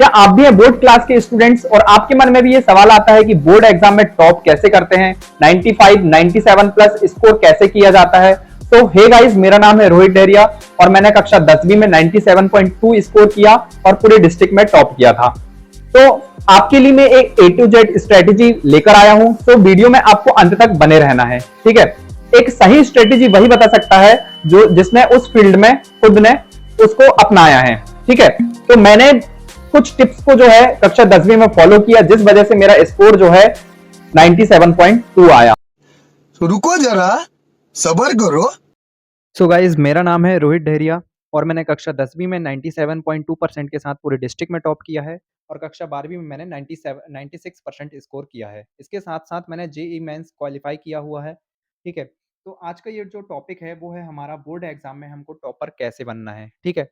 क्या आप भी हैं बोर्ड क्लास के स्टूडेंट्स और आपके मन में भी ये सवाल आता है कि बोर्ड एग्जाम में टॉप कैसे करते हैं, 95, 97 प्लस स्कोर कैसे किया जाता है। तो हे गाइस, मेरा नाम है रोहित डेरिया और मैंने कक्षा 10वीं में 97.2 स्कोर किया और पूरे डिस्ट्रिक्ट में टॉप किया था। तो आपके लिए मैं एक A to Z स्ट्रेटेजी लेकर आया हूं, तो वीडियो में आपको अंत तक बने रहना है। ठीक है, एक सही स्ट्रेटेजी वही बता सकता है जो जिसने उस फील्ड में खुद ने उसको अपनाया है। ठीक है, तो मैंने कुछ टिप्स को जो है कक्षा 10वीं में फॉलो किया, जिस वजह से मेरा स्कोर जो है 97.2 आया। तो रुको जरा, सबर करो। सो गाइज, मेरा नाम है रोहित डेहरिया और मैंने कक्षा 10वीं में 97.2% के साथ पूरे डिस्ट्रिक्ट में टॉप किया है और कक्षा 12वीं में मैंने 96% स्कोर किया है। इसके साथ साथ मैंने जेई मेंस क्वालिफाई किया हुआ है। ठीक है, तो आज का ये जो टॉपिक है वो है हमारा बोर्ड एग्जाम में हमको टॉपर कैसे बनना है। ठीक है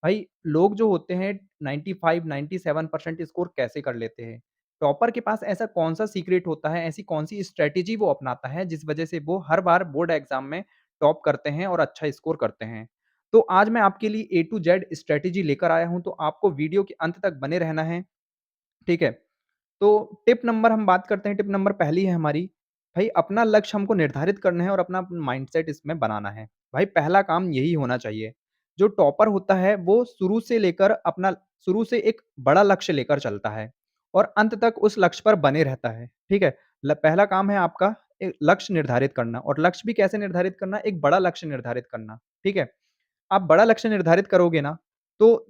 भाई, लोग जो होते हैं 95 97% स्कोर कैसे कर लेते हैं। टॉपर के पास ऐसा कौन सा सीक्रेट होता है, ऐसी कौन सी स्ट्रेटेजी वो अपनाता है जिस वजह से वो हर बार बोर्ड एग्जाम में टॉप करते हैं और अच्छा स्कोर करते हैं। तो आज मैं आपके लिए ए टू जेड स्ट्रैटेजी लेकर आया हूँ, तो आपको वीडियो के अंत तक बने रहना है। ठीक है? तो टिप नंबर हम बात करते हैं, टिप नंबर पहली है हमारी, भाई अपना लक्ष्य हमको निर्धारित करना है और अपना माइंडसेट इसमें बनाना है। भाई पहला काम यही होना चाहिए। जो टॉपर होता है वो शुरू से एक बड़ा लक्ष्य लेकर चलता है और अंत तक उस लक्ष्य पर बने रहता है। ठीक है? पहला काम है आपका एक लक्ष्य निर्धारित करना और लक्ष्य भी कैसे निर्धारित करना, एक बड़ा लक्ष्य निर्धारित करना। ठीक है? आप बड़ा लक्ष्य निर्धारित करोगे ना, तो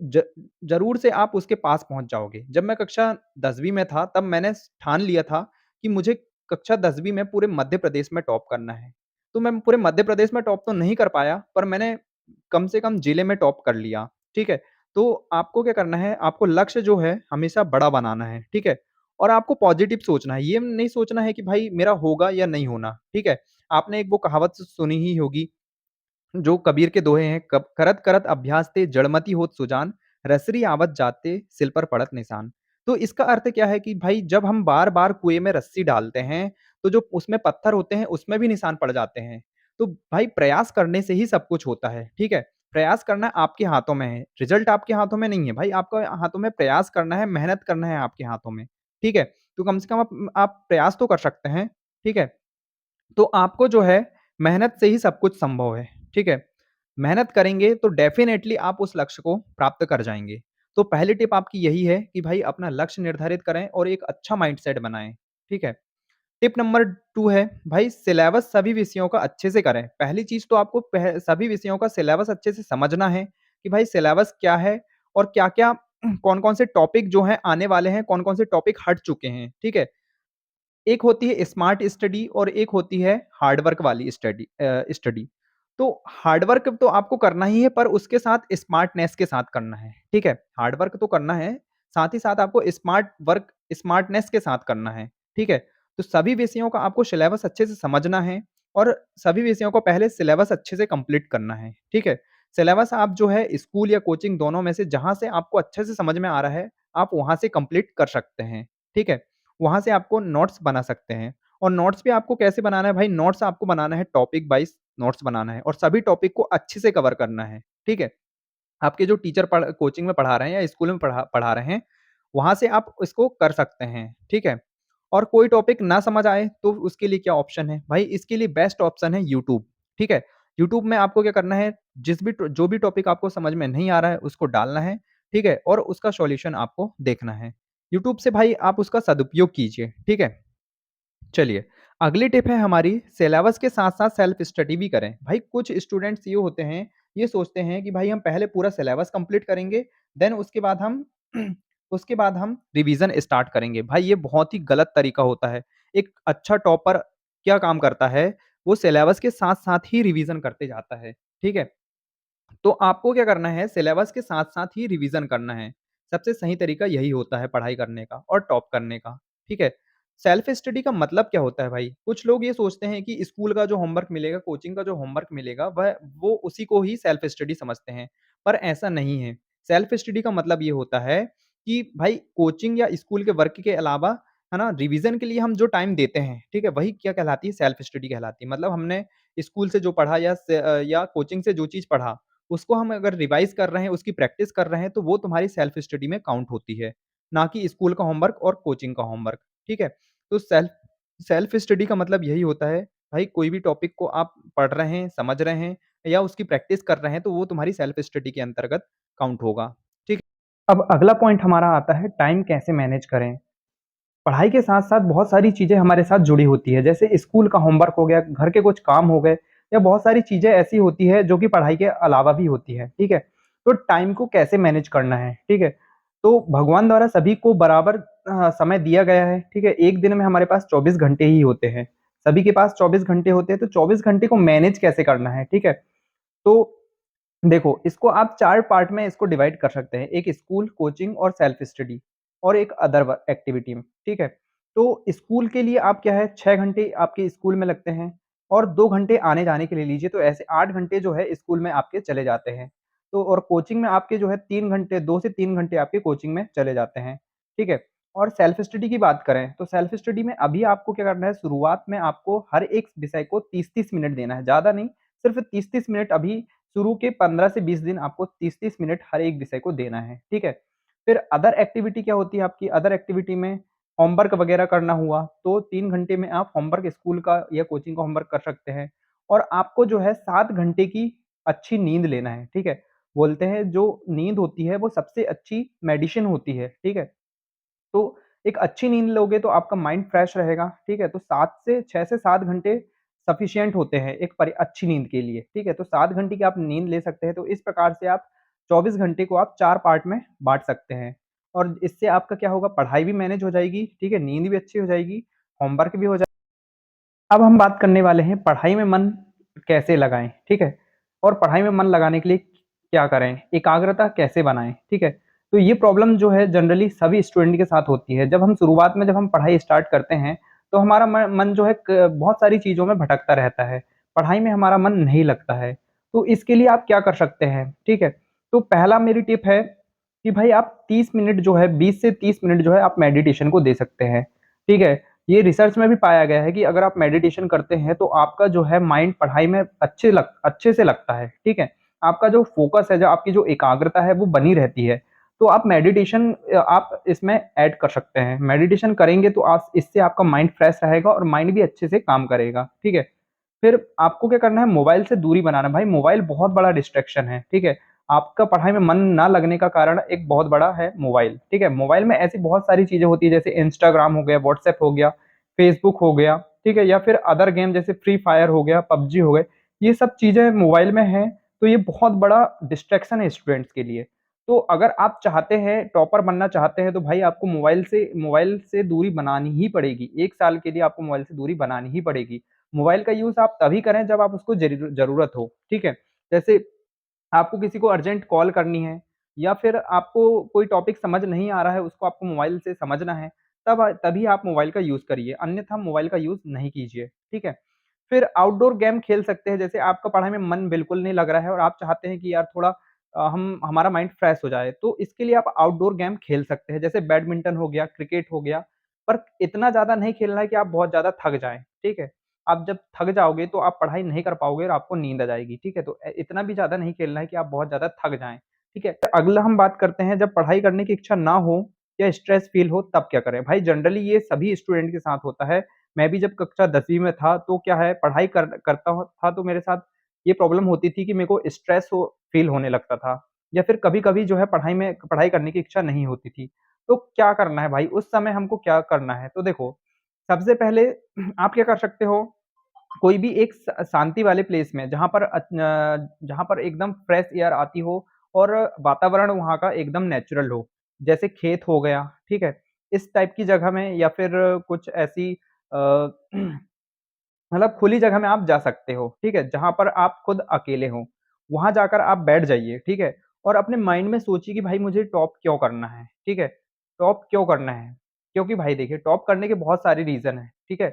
ज़रूर से आप उसके पास पहुँच जाओगे। जब मैं कक्षा 10वीं में था, तब मैंने ठान लिया था कि मुझे कक्षा 10वीं में पूरे मध्य प्रदेश में टॉप करना है। तो मैं पूरे मध्य प्रदेश में टॉप तो नहीं कर पाया, पर मैंने कम से कम जिले में टॉप कर लिया। ठीक है? तो आपको क्या करना है, आपको लक्ष्य जो है हमेशा बड़ा बनाना है। ठीक है? और आपको पॉज़िटिव सोचना है, ये नहीं सोचना है कि भाई मेरा होगा या नहीं होना। ठीक है? आपने एक वो कहावत सुनी ही होगी, जो कबीर के दोहे हैं, कब करत करत अभ्यास ते जड़मति होत सुजान, रसरी आवत जाते सिल पर पड़त निशान। तो इसका अर्थ क्या है कि भाई जब हम बार-बार कुएँ में रस्सी डालते हैं, तो जो उसमें पत्थर होते हैं, उसमें भी निशान पड़ जाते हैं। तो भाई प्रयास करने से ही सब कुछ होता है, ठीक है? प्रयास करना आपके हाथों में है, रिज़ल्ट आपके हाथों में नहीं है। भाई आपको हाथों में प्रयास करना है, मेहनत करना है आपके हाथों में, ठीक है? तो कम से कम आप प्रयास तो कर सकते हैं, ठीक है? तो आपको जो है मेहनत से ही सब कुछ संभव है, ठीक है? मेहनत करेंगे तो डेफ़िनेटली आप उस लक्ष्य को प्राप्त कर जाएँगे। तो पहली टिप आपकी यही है कि भाई अपना लक्ष्य निर्धारित करें और एक अच्छा माइंडसेट बनाएँ, ठीक है? टिप नंबर 2 है, भाई सिलेबस सभी विषयों का अच्छे से करें। पहली चीज़ तो आपको सभी विषयों का सिलेबस अच्छे से समझना है कि भाई सिलेबस क्या है और क्या-क्या कौन-कौन से टॉपिक जो हैं आने वाले हैं, कौन-कौन से टॉपिक हट चुके हैं, ठीक है? एक होती है स्मार्ट स्टडी और एक होती है हार्ड वर्क वाली स्टडी। तो हार्ड वर्क तो आपको करना ही है, पर उसके साथ स्मार्टनेस के साथ करना है, ठीक है? हार्ड वर्क तो करना है, साथ ही साथ आपको स्मार्टनेस के साथ करना है, ठीक है? तो सभी विषयों का आपको सिलेबस अच्छे से समझना है और सभी विषयों को पहले सिलेबस अच्छे से कंप्लीट करना है, ठीक है? सिलेबस आप जो है स्कूल या कोचिंग दोनों में से जहाँ से आपको अच्छे से समझ में आ रहा है, आप वहाँ से कंप्लीट कर सकते हैं, ठीक है? वहाँ से आपको नोट्स बना सकते हैं और नोट्स भी आपको कैसे बनाना है भाई, नोट्स आपको बनाना है टॉपिक वाइज़ नोट्स बनाना है और सभी टॉपिक को अच्छे से कवर करना है, ठीक है? आपके जो टीचर कोचिंग में पढ़ा रहे हैं या स्कूल में पढ़ा पढ़ा रहे हैं, वहाँ से आप इसको कर सकते हैं, ठीक है? और कोई टॉपिक ना समझ आए तो उसके लिए क्या ऑप्शन है? भाई इसके लिए बेस्ट ऑप्शन है यूट्यूब, ठीक है? यूट्यूब में आपको क्या करना है, जो भी टॉपिक आपको समझ में नहीं आ रहा है उसको डालना है, ठीक है? और उसका सॉल्यूशन आपको देखना है। यूट्यूब से भाई आप उसका सदुपयोग कीजिए, ठीक है? चलिए, अगली टिप है हमारी, सिलेबस के साथ-साथ सेल्फ स्टडी भी करें। भाई कुछ स्टूडेंट्स ये होते हैं, ये सोचते हैं कि भाई हम पहले पूरा सिलेबस कंप्लीट करेंगे, देन उसके बाद हम रिवीजन स्टार्ट करेंगे। भाई ये बहुत ही गलत तरीका होता है। एक अच्छा टॉपर क्या काम करता है, वो सिलेबस के साथ-साथ ही रिवीजन करते जाता है, ठीक है? तो आपको क्या करना है, सिलेबस के साथ-साथ ही रिवीजन करना है। सबसे सही तरीका यही होता है पढ़ाई करने का और टॉप करने का, ठीक है? सेल्फ स्टडी का मतलब क्या होता है भाई? कुछ लोग ये सोचते हैं कि स्कूल का जो होमवर्क मिलेगा, कोचिंग का जो होमवर्क मिलेगा, वो उसी को ही सेल्फ स्टडी समझते हैं, पर ऐसा नहीं है। सेल्फ स्टडी का मतलब ये होता है कि भाई कोचिंग या स्कूल के वर्क के अलावा, है ना, रिवीजन के लिए हम जो टाइम देते हैं, ठीक है? वही क्या कहलाती है, सेल्फ स्टडी कहलाती है। मतलब हमने स्कूल से जो पढ़ा या कोचिंग से जो चीज़ पढ़ा, उसको हम अगर रिवाइज़ कर रहे हैं, उसकी प्रैक्टिस कर रहे हैं, तो वो तुम्हारी सेल्फ स्टडी में काउंट होती है। ना कि स्कूल का होमवर्क और कोचिंग का होमवर्क, ठीक है? तो सेल्फ सेल्फ स्टडी का मतलब यही होता है, भाई कोई भी टॉपिक को आप पढ़ रहे हैं, समझ रहे हैं या उसकी प्रैक्टिस कर रहे हैं, तो वो तुम्हारी सेल्फ स्टडी के अंतर्गत काउंट होगा, ठीक है? अब अगला पॉइंट हमारा आता है टाइम कैसे मैनेज करें? पढ़ाई के साथ-साथ बहुत सारी चीज़ें हमारे साथ जुड़ी होती है, जैसे स्कूल का होमवर्क हो गया, घर के कुछ काम हो गए या बहुत सारी चीज़ें ऐसी होती है जो कि पढ़ाई के अलावा भी होती है, ठीक है? तो टाइम को कैसे मैनेज करना है, ठीक है? तो भगवान द्वारा सभी को बराबर समय दिया गया है, ठीक है? एक दिन में हमारे पास 24 घंटे ही होते हैं, सभी के पास 24 घंटे होते हैं, तो 24 घंटे को मैनेज कैसे करना है, ठीक है? तो देखो, इसको आप 4 पार्ट में इसको डिवाइड कर सकते हैं। एक स्कूल, कोचिंग और सेल्फ स्टडी और एक अदर व एक्टिविटी में, ठीक है? तो स्कूल के लिए आप क्या है 6 घंटे आपके स्कूल में लगते हैं और 2 घंटे आने-जाने के लिए लीजिए तो ऐसे 8 घंटे जो है स्कूल में आपके चले जाते हैं। तो और कोचिंग में आपके जो है 3 घंटे 2 से 3 घंटे आपके कोचिंग में चले जाते हैं, ठीक है? और सेल्फ स्टडी की बात करें, तो सेल्फ स्टडी में अभी आपको क्या करना है शुरुआत में आपको हर एक विषय को 30-30 मिनट देना है, ज़्यादा नहीं, सिर्फ़ 30-30 मिनट अभी शुरू के 15 से 20 दिन आपको 30-30 मिनट हर एक विषय को देना है, ठीक है? फिर अदर एक्टिविटी क्या होती है आपकी? अदर एक्टिविटी में होमवर्क वगैरह करना हुआ, तो 3 घंटे में आप होमवर्क स्कूल का या कोचिंग का होमवर्क कर सकते हैं और आपको जो है 7 घंटे की अच्छी नींद लेना है, ठीक है? बोलते हैं जो नींद होती है वो सबसे अच्छी मेडिसिन होती है, ठीक है? तो एक अच्छी नींद लोगे तो आपका माइंड फ्रेश रहेगा, ठीक है? तो 7 से 6 से 7 घंटे सफिशिएंट होते हैं एक अच्छी नींद के लिए, ठीक है? तो 7 घंटे की आप नींद ले सकते हैं, तो इस प्रकार से आप 24 घंटे को आप 4 पार्ट में बाँट सकते हैं और इससे आपका क्या होगा पढ़ाई भी मैनेज हो जाएगी, ठीक है? नींद भी अच्छी हो जाएगी, होमवर्क भी हो जाए अब हम बात करने वाले हैं पढ़ाई में मन कैसे लगाएँ, ठीक है? और पढ़ाई में मन लगाने के लिए क्या करें? एकाग्रता कैसे बनाएँ, ठीक है? तो ये प्रॉब्लम जो है जनरली सभी स्टूडेंट के साथ होती है। जब हम शुरुआत में जब हम पढ़ाई स्टार्ट करते हैं, तो हमारा म मन जो है क बहुत सारी चीज़ों में भटकता रहता है। पढ़ाई में हमारा मन नहीं लगता है। तो इसके लिए आप क्या कर सकते हैं, ठीक है? तो पहला मेरी टिप है कि भाई आप 30 मिनट जो है 20 से 30 मिनट जो है आप मेडिटेशन को दे सकते हैं, ठीक है? ये रिसर्च में भी पाया गया है कि अगर आप मेडिटेशन करते हैं तो आपका जो है माइंड पढ़ाई में अच्छे से लगता है, ठीक है? आपका जो फ़ोकस है, जो आपकी जो एकाग्रता है वो बनी रहती है। तो आप मेडिटेशन आप इसमें ऐड कर सकते हैं। मेडिटेशन करेंगे तो आप इससे आपका माइंड फ्रेश रहेगा और माइंड भी अच्छे से काम करेगा, ठीक है? फिर आपको क्या करना है मोबाइल से दूरी बनाना है। भाई मोबाइल बहुत बड़ा डिस्ट्रैक्शन है, ठीक है? आपका पढ़ाई में मन ना लगने का कारण एक बहुत बड़ा है मोबाइल, ठीक है? मोबाइल में ऐसी बहुत सारी चीज़ें होती हैं जैसे इंस्टाग्राम हो गया, व्हाट्सएप हो गया, फेसबुक हो गया, ठीक है? या फिर अदर गेम जैसे फ्री फायर हो गया, पबजी हो गए, ये सब चीज़ें मोबाइल में हैं, तो ये बहुत बड़ा डिस्ट्रैक्शन है स्टूडेंट्स के लिए। तो अगर आप चाहते हैं टॉपर बनना चाहते हैं तो भाई आपको मोबाइल से दूरी बनानी ही पड़ेगी। 1 साल के लिए आपको मोबाइल से दूरी बनानी ही पड़ेगी। मोबाइल का यूज़ आप तभी करें जब आप उसको ज़रूरत हो, ठीक है? जैसे आपको किसी को अर्जेंट कॉल करनी है या फिर आपको कोई टॉपिक समझ नहीं आ रहा है, उसको आपको मोबाइल से समझना है, तभी आप मोबाइल का यूज़ करिए, अन्यथा मोबाइल का यूज़ नहीं कीजिए, ठीक है? फिर आउटडोर गेम खेल सकते हैं, जैसे आपका पढ़ाई में मन बिल्कुल नहीं लग रहा है और आप चाहते हैं कि यार थोड़ा हम हमारा माइंड फ्रेश हो जाए, तो इसके लिए आप आउटडोर गेम खेल सकते हैं, जैसे बैडमिंटन हो गया, क्रिकेट हो गया, पर इतना ज़्यादा नहीं खेलना है कि आप बहुत ज़्यादा थक जाएँ, ठीक है? आप जब थक जाओगे तो आप पढ़ाई नहीं कर पाओगे और आपको नींद आ जाएगी, ठीक है? तो इतना भी ज़्यादा नहीं खेलना है कि आप बहुत ज़्यादा थक जाएँ, ठीक है? अगला हम बात करते हैं जब पढ़ाई करने की इच्छा ना हो या स्ट्रेस फ़ील हो तब क्या करें? भाई जनरली ये सभी स्टूडेंट के साथ होता है। मैं भी जब कक्षा 10वीं में था तो क्या है पढ़ाई करता था तो मेरे साथ ये प्रॉब्लम होती थी कि मेरे को स्ट्रेस फ़ील होने लगता था या फिर कभी-कभी जो है पढ़ाई करने की इच्छा नहीं होती थी। तो क्या करना है भाई उस समय हमको क्या करना है? तो देखो, सबसे पहले आप क्या कर सकते हो कोई भी एक शांति वाले प्लेस में जहाँ पर एकदम फ्रेश एयर आती हो और वातावरण वहाँ का एकदम नेचुरल हो, जैसे खेत हो गया, ठीक है? इस टाइप की जगह में या फिर कुछ ऐसी अ, मतलब खुली जगह में आप जा सकते हो, ठीक है? जहाँ पर आप खुद अकेले हों, वहाँ जाकर आप बैठ जाइए, ठीक है? और अपने माइंड में सोचिए कि भाई मुझे टॉप क्यों करना है, ठीक है? टॉप क्यों करना है? क्योंकि भाई देखिए टॉप करने के बहुत सारे रीज़न हैं, ठीक है?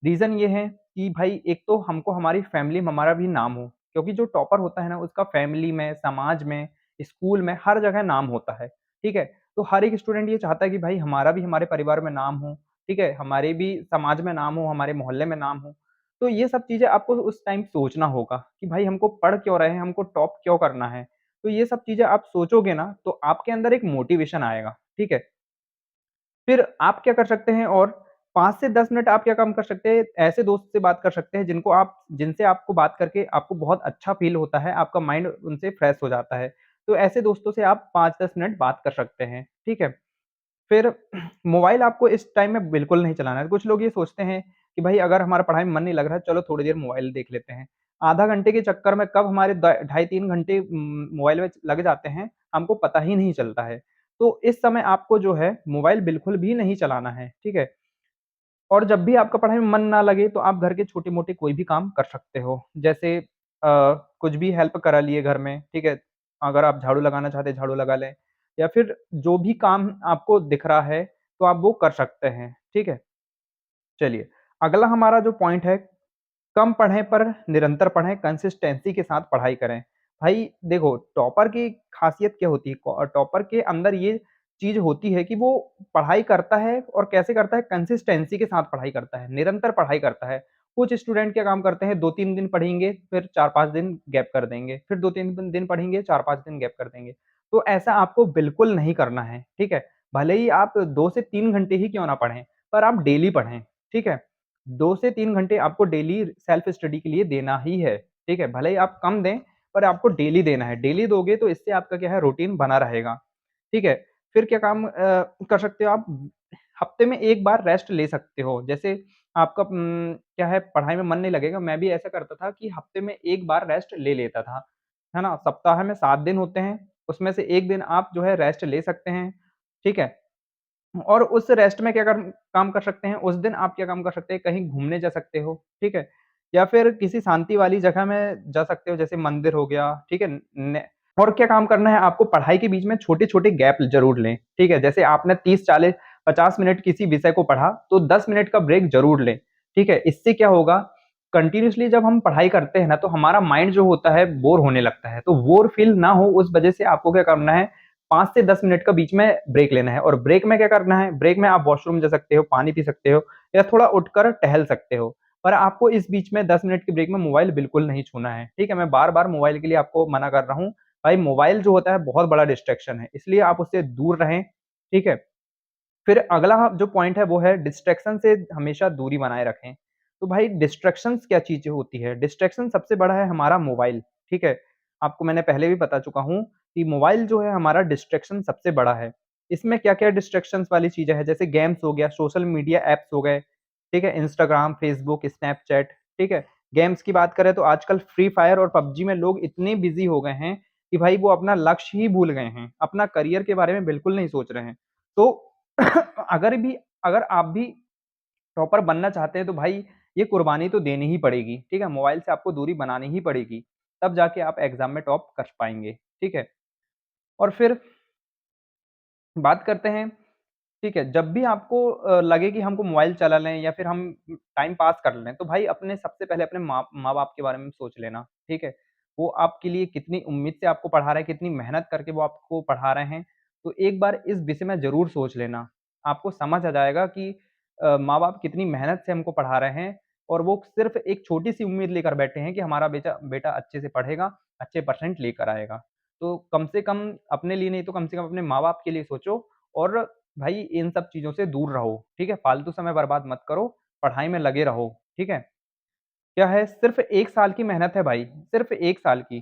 रीज़न ये है कि भाई एक तो हमको हमारी फैमिली में हमारा भी नाम हो, क्योंकि जो टॉपर होता है ना उसका फैमिली में, समाज में, स्कूल में हर जगह नाम होता है, ठीक है? तो हर एक स्टूडेंट ये चाहता है कि भाई हमारा भी हमारे परिवार में नाम हो, ठीक है? हमारे भी समाज में नाम हो, हमारे मोहल्ले में नाम हो। तो ये सब चीज़ें आपको उस टाइम सोचना होगा कि भाई हमको पढ़ क्यों रहे हैं, हमको टॉप क्यों करना है? तो ये सब चीज़ें आप सोचोगे ना, तो आपके अंदर एक मोटिवेशन आएगा, ठीक है? फिर आप क्या कर सकते हैं और 5 से 10 मिनट आप क्या काम कर सकते हैं, ऐसे दोस्त से बात कर सकते हैं जिनसे आपको बात करके आपको बहुत अच्छा फ़ील होता है, आपका माइंड उनसे फ्रेश हो जाता है। तो ऐसे दोस्तों से आप 5-10 मिनट बात कर सकते हैं, ठीक है? फिर मोबाइल आपको इस टाइम में बिल्कुल नहीं चलाना है। कुछ लोग ये सोचते हैं कि भाई अगर हमारा पढ़ाई में मन नहीं लग रहा है, चलो थोड़ी देर मोबाइल देख लेते हैं। आधा घंटे के चक्कर में कब हमारे द ढाई 3 घंटे मोबाइल में लग जाते हैं, हमको पता ही नहीं चलता है। तो इस समय आपको जो है मोबाइल बिल्कुल भी नहीं चलाना है, ठीक है? और जब भी आपका पढ़ाई में मन ना लगे तो आप घर के छोटे-मोटे कोई भी काम कर सकते हो। जैसे कुछ भी हेल्प करा लिए घर में, ठीक है? अगर आप झाड़ू लगाना चाहते हैं, झाड़ू लगा लें या फिर जो भी काम आपको दिख रहा है, तो आप वो कर सकते हैं, ठीक है? चलिए, अगला हमारा जो पॉइंट है, कम पढ़ें पर निरंतर पढ़ें, कंसिस्टेंसी के साथ पढ़ाई करें। भाई देखो, टॉपर की खासियत क्या होती है? टॉपर के अंदर ये चीज़ होती है कि वो पढ़ाई करता है और कैसे करता है? कंसिस्टेंसी के साथ पढ़ाई करता है, निरंतर पढ़ाई करता है। कुछ स्टूडेंट क्या काम करते हैं, 2-3 दिन पढ़ेंगे, फिर 4-5 दिन गैप कर देंगे, फिर 2-3 दिन पढ़ेंगे, 4-5 दिन गैप कर देंगे। तो ऐसा आपको बिल्कुल नहीं करना है, ठीक है? भले ही आप 2 से 3 घंटे ही क्यों ना पढ़ें, पर आप डेली पढ़ें, ठीक है? 2 से 3 घंटे आपको डेली सेल्फ स्टडी के लिए देना ही है, ठीक है? भले ही आप कम दें, पर आपको डेली देना है। डेली दोगे तो इससे आपका क्या है रूटीन बना रहेगा, ठीक है? फिर क्या काम कर सकते हो आप, हफ्ते में 1 बार रेस्ट ले सकते हो। जैसे आपका क्या है पढ़ाई में मन नहीं लगेगा, मैं भी ऐसा करता था कि हफ्ते में 1 बार रेस्ट ले लेता था, है ना? सप्ताह में 7 दिन होते हैं, उसमें से 1 दिन आप जो है रेस्ट ले सकते हैं, ठीक है? और उस रेस्ट में क्या काम कर सकते हैं, उस दिन आप क्या काम कर सकते हैं, कहीं घूमने जा सकते हो, ठीक है? या फिर किसी शांति वाली जगह में जा सकते हो, जैसे मंदिर हो गया, ठीक है? न और क्या काम करना है आपको पढ़ाई के बीच में छोटे-छोटे गैप ज़रूर लें, ठीक है? जैसे आपने 30, 40, 50 मिनट किसी विषय को पढ़ा, तो 10 मिनट का ब्रेक ज़रूर लें, ठीक है? इससे क्या होगा, कंटीन्यूअसली जब हम पढ़ाई करते हैं ना, तो हमारा माइंड जो होता है, बोर होने लगता है। तो बोर फ़ील ना हो, उस वजह से आपको क्या करना है, 5 से 10 मिनट का बीच में ब्रेक लेना है और ब्रेक में क्या करना है, ब्रेक में आप वॉशरूम जा सकते हो, पानी पी सकते हो या थोड़ा उठकर टहल सकते हो। पर आपको इस बीच में 10 मिनट के ब्रेक में मोबाइल बिल्कुल नहीं छूना है, ठीक है? मैं बार-बार मोबाइल के लिए आपको मना कर रहा हूँ। भाई मोबाइल जो होता है बहुत बड़ा डिस्ट्रैक्शन है, इसलिए आप उससे दूर रहें, ठीक है? फिर अगला जो पॉइंट है वो है डिस्ट्रैक्शन से हमेशा दूरी बनाए रखें। तो भाई डिस्ट्रैक्शंस क्या चीज़ें होती है? डिस्ट्रैक्शन सबसे बड़ा है हमारा मोबाइल, ठीक है? आपको मैंने पहले भी बता चुका हूँ कि मोबाइल जो है हमारा डिस्ट्रैक्शन सबसे बड़ा है। इसमें क्या-क्या डिस्ट्रैक्शंस वाली चीज़ें हैं जैसे गेम्स हो गया, सोशल मीडिया ऐप्स हो गए, ठीक है? इंस्टाग्राम, फेसबुक, स्नैपचैट, ठीक है? गेम्स की बात करें तो आजकल फ्री फायर और पबजी में लोग इतने बिज़ी हो गए हैं कि भाई वो अपना लक्ष्य ही भूल गए हैं, अपना करियर के बारे में बिल्कुल नहीं सोच रहे हैं। तो अगर भी अगर आप भी टॉपर बनना चाहते हैं तो भाई ये कुर्बानी तो देनी ही पड़ेगी, ठीक है? मोबाइल से आपको दूरी बनानी ही पड़ेगी, तब जाके आप एग्ज़ाम में टॉप कर पाएँगे, ठीक है? और फिर बात करते हैं, ठीक है, जब भी आपको लगे कि हमको मोबाइल चला लें या फिर हम टाइम पास कर लें, तो भाई अपने सबसे पहले अपने माँ-बाप के बारे में सोच लेना, ठीक है? वो आपके लिए कितनी उम्मीद से आपको पढ़ा रहे हैं, कितनी मेहनत करके वो आपको पढ़ा रहे हैं, तो एक बार इस विषय में ज़रूर सोच लेना। आपको समझ आ जाएगा कि माँ-बाप कितनी मेहनत से हमको पढ़ा रहे हैं और वो सिर्फ़ एक छोटी-सी उम्मीद लेकर बैठे हैं कि हमारा बेटा बेटा अच्छे से पढ़ेगा, अच्छे परसेंट लेकर आएगा। तो कम से कम अपने लिए नहीं तो कम से कम अपने माँ-बाप के लिए सोचो और भाई इन सब चीज़ों से दूर रहो, ठीक है? फालतू समय बर्बाद मत करो, पढ़ाई में लगे रहो, ठीक है? क्या है सिर्फ़ 1 साल की मेहनत है भाई, सिर्फ़ 1 साल की,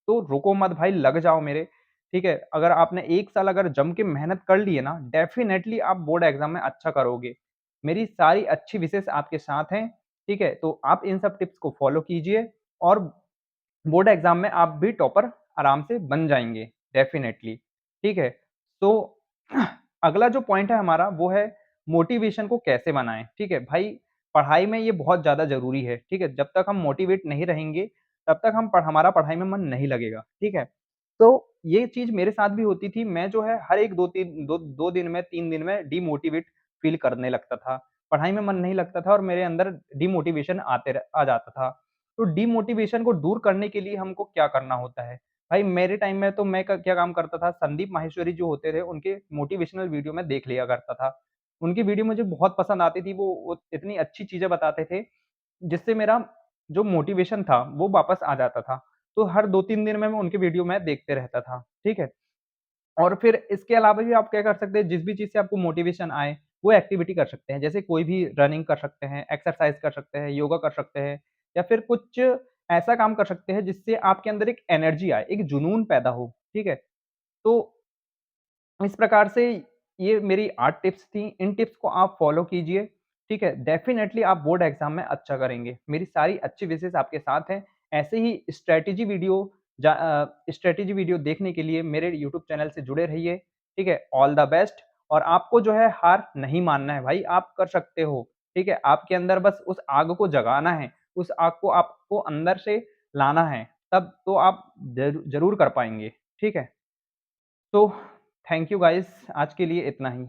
तो रुको मत भाई लग जाओ मेरे, ठीक है? अगर आपने 1 साल अगर जम के मेहनत कर ली है ना, डेफ़िनेटली आप बोर्ड एग्ज़ाम में अच्छा करोगे। मेरी सारी अच्छी विशेज़ आपके साथ हैं, ठीक है? तो आप इन सब टिप्स को फ़ॉलो कीजिए और बोर्ड एग्ज़ाम में आप भी टॉपर आराम से बन जाएँगे, डेफ़िनेटली, ठीक है? तो अगला जो पॉइंट है हमारा वो है मोटिवेशन को कैसे बनाएँ, ठीक है? भाई पढ़ाई में ये बहुत ज़्यादा ज़रूरी है, ठीक है? जब तक हम मोटिवेट नहीं रहेंगे, तब तक हमारा पढ़ाई में मन नहीं लगेगा, ठीक है? तो ये चीज़ मेरे साथ भी होती थी, मैं जो है हर एक 2 दिन में, 3 दिन में डिमोटिवेट फ़ील करने लगता था। पढ़ाई में मन नहीं लगता था और मेरे अंदर डिमोटिवेशन आ जाता था। तो डिमोटिवेशन को दूर करने के लिए हमको क्या करना होता है? भाई मेरे टाइम में तो मैं क क्या काम करता था, संदीप माहेश्वरी जो होते थे, उनके मोटिवेशनल वीडियो मैं देख लिया करता था। उनकी वीडियो मुझे बहुत पसंद आती थी, वो इतनी अच्छी चीज़ें बताते थे, जिससे मेरा जो मोटिवेशन था, वो वापस आ जाता था। तो हर 2-3 दिन में मैं उनकी वीडियो मैं देखते रहता था, ठीक है? और फिर इसके अलावा भी आप क्या कर सकते हैं, जिस भी चीज़ से आपको मोटिवेशन आए, वो एक्टिविटी कर सकते हैं। जैसे कोई भी रनिंग कर सकते हैं, एक्सरसाइज़ कर सकते हैं, योगा कर सकते हैं या फिर कुछ ऐसा काम कर सकते हैं जिससे आपके अंदर एक एनर्जी आए, एक जुनून पैदा हो, ठीक है? तो इस प्रकार से ये मेरी 8 टिप्स थी, इन टिप्स को आप फ़ॉलो कीजिए, ठीक है? डेफ़िनेटली आप बोर्ड एग्ज़ाम में अच्छा करेंगे। मेरी सारी अच्छी विशेज़ आपके साथ हैं। ऐसे ही स्ट्रैटेजी वीडियो देखने के लिए मेरे यूट्यूब चैनल से जुड़े रहिए, ठीक है? ऑल द बेस्ट और आपको जो है हार नहीं मानना है भाई, आप कर सकते हो, ठीक है? आपके अंदर बस उस आग को जगाना है, उस आग को आपको अंदर से लाना है, तब तो आप ज़रूर कर पाएँगे, ठीक है? तो थैंक यू गाइस आज के लिए इतना ही।